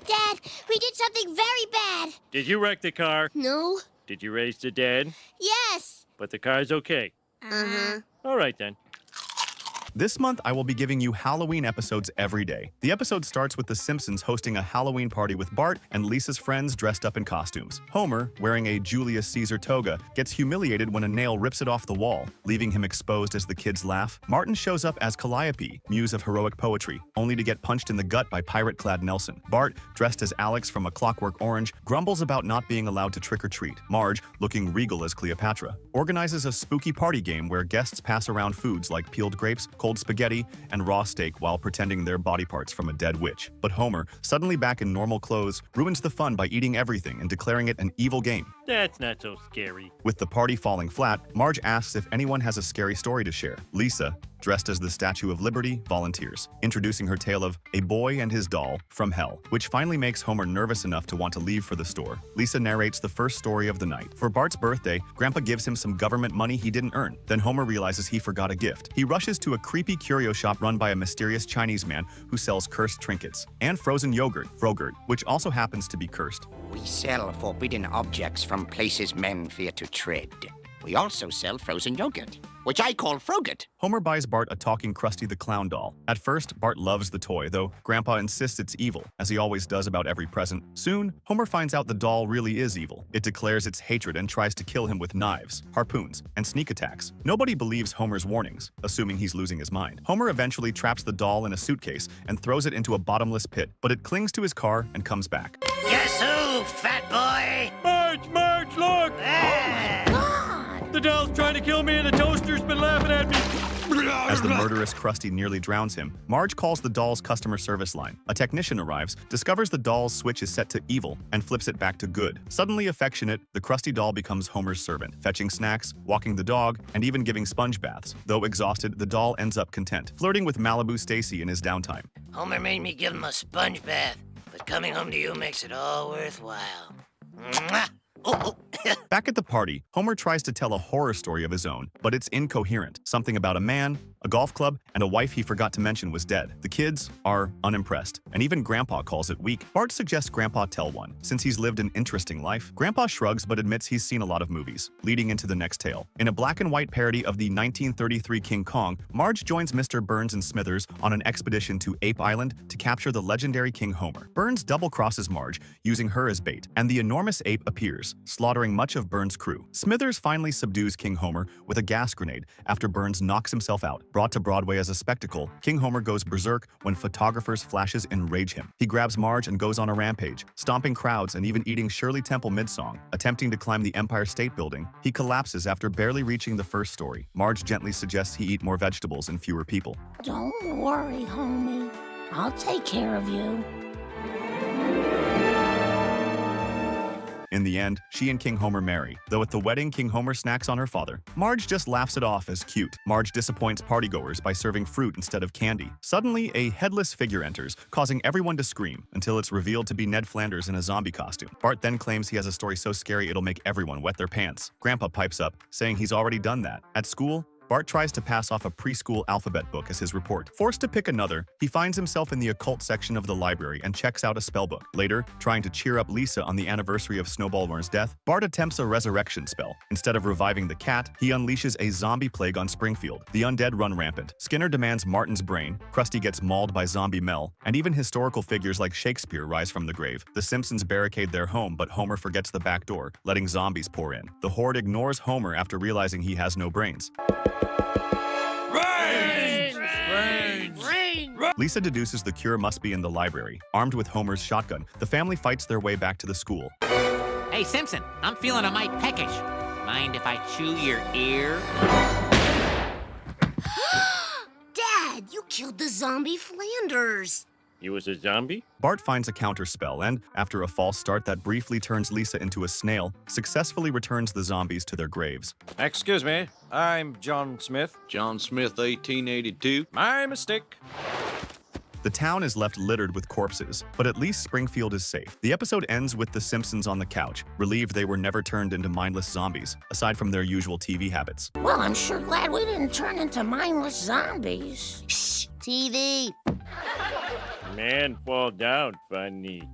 Dad, we did something very bad. Did you wreck the car? No. Did you raise the dead? Yes. But the car's okay. Uh-huh. All right, then. This month, I will be giving you Halloween episodes every day. The episode starts with The Simpsons hosting a Halloween party with Bart and Lisa's friends dressed up in costumes. Homer, wearing a Julius Caesar toga, gets humiliated when a nail rips it off the wall, leaving him exposed as the kids laugh. Martin shows up as Calliope, muse of heroic poetry, only to get punched in the gut by pirate-clad Nelson. Bart, dressed as Alex from A Clockwork Orange, grumbles about not being allowed to trick-or-treat. Marge, looking regal as Cleopatra, organizes a spooky party game where guests pass around foods like peeled grapes, cold spaghetti, and raw steak while pretending they're body parts from a dead witch. But Homer, suddenly back in normal clothes, ruins the fun by eating everything and declaring it an evil game. That's not so scary. With the party falling flat, Marge asks if anyone has a scary story to share. Lisa, dressed as the Statue of Liberty, volunteers, introducing her tale of a boy and his doll from hell, which finally makes Homer nervous enough to want to leave for the store. Lisa narrates the first story of the night. For Bart's birthday, Grandpa gives him some government money he didn't earn. Then Homer realizes he forgot a gift. He rushes to a creepy curio shop run by a mysterious Chinese man who sells cursed trinkets and frozen yogurt, Frogurt, which also happens to be cursed. We sell forbidden objects from places men fear to tread. We also sell frozen yogurt, which I call Frogurt. Homer buys Bart a talking Krusty the Clown doll. At first, Bart loves the toy, though Grandpa insists it's evil, as he always does about every present. Soon, Homer finds out the doll really is evil. It declares its hatred and tries to kill him with knives, harpoons, and sneak attacks. Nobody believes Homer's warnings, assuming he's losing his mind. Homer eventually traps the doll in a suitcase and throws it into a bottomless pit, but it clings to his car and comes back. Guess who, fat boy? Marge, look! The doll's trying to kill me and the toaster's been laughing at me. As the murderous Krusty nearly drowns him, Marge calls the doll's customer service line. A technician arrives, discovers the doll's switch is set to evil, and flips it back to good. Suddenly affectionate, the Krusty doll becomes Homer's servant, fetching snacks, walking the dog, and even giving sponge baths. Though exhausted, the doll ends up content, flirting with Malibu Stacy in his downtime. Homer made me give him a sponge bath, but coming home to you makes it all worthwhile. Mwah! Oh. Back at the party, Homer tries to tell a horror story of his own, but it's incoherent. Something about a man, a golf club, and a wife he forgot to mention was dead. The kids are unimpressed, and even Grandpa calls it weak. Bart suggests Grandpa tell one, since he's lived an interesting life. Grandpa shrugs but admits he's seen a lot of movies, leading into the next tale. In a black and white parody of the 1933 King Kong, Marge joins Mr. Burns and Smithers on an expedition to Ape Island to capture the legendary King Homer. Burns double-crosses Marge, using her as bait, and the enormous ape appears, slaughtering much of Burns' crew. Smithers finally subdues King Homer with a gas grenade after Burns knocks himself out. Brought to Broadway as a spectacle, King Homer goes berserk when photographers' flashes enrage him. He grabs Marge and goes on a rampage, stomping crowds and even eating Shirley Temple mid-song. Attempting to climb the Empire State Building, he collapses after barely reaching the first story. Marge gently suggests he eat more vegetables and fewer people. Don't worry, homie. I'll take care of you. In the end, she and King Homer marry, though at the wedding, King Homer snacks on her father. Marge just laughs it off as cute. Marge disappoints partygoers by serving fruit instead of candy. Suddenly, a headless figure enters, causing everyone to scream, until it's revealed to be Ned Flanders in a zombie costume. Bart then claims he has a story so scary it'll make everyone wet their pants. Grandpa pipes up, saying he's already done that. At school, Bart tries to pass off a preschool alphabet book as his report. Forced to pick another, he finds himself in the occult section of the library and checks out a spellbook. Later, trying to cheer up Lisa on the anniversary of Snowballmore's death, Bart attempts a resurrection spell. Instead of reviving the cat, he unleashes a zombie plague on Springfield. The undead run rampant. Skinner demands Martin's brain, Krusty gets mauled by Zombie Mel, and even historical figures like Shakespeare rise from the grave. The Simpsons barricade their home, but Homer forgets the back door, letting zombies pour in. The horde ignores Homer after realizing he has no brains. Lisa deduces the cure must be in the library. Armed with Homer's shotgun, the family fights their way back to the school. Hey, Simpson, I'm feeling a mite peckish. Mind if I chew your ear? Dad, you killed the zombie Flanders. He was a zombie? Bart finds a counterspell and, after a false start that briefly turns Lisa into a snail, successfully returns the zombies to their graves. Excuse me, I'm John Smith. John Smith, 1882. My mistake. The town is left littered with corpses, but at least Springfield is safe. The episode ends with the Simpsons on the couch, relieved they were never turned into mindless zombies, aside from their usual TV habits. Well, I'm sure glad we didn't turn into mindless zombies. Shh, TV. Man fall down funny.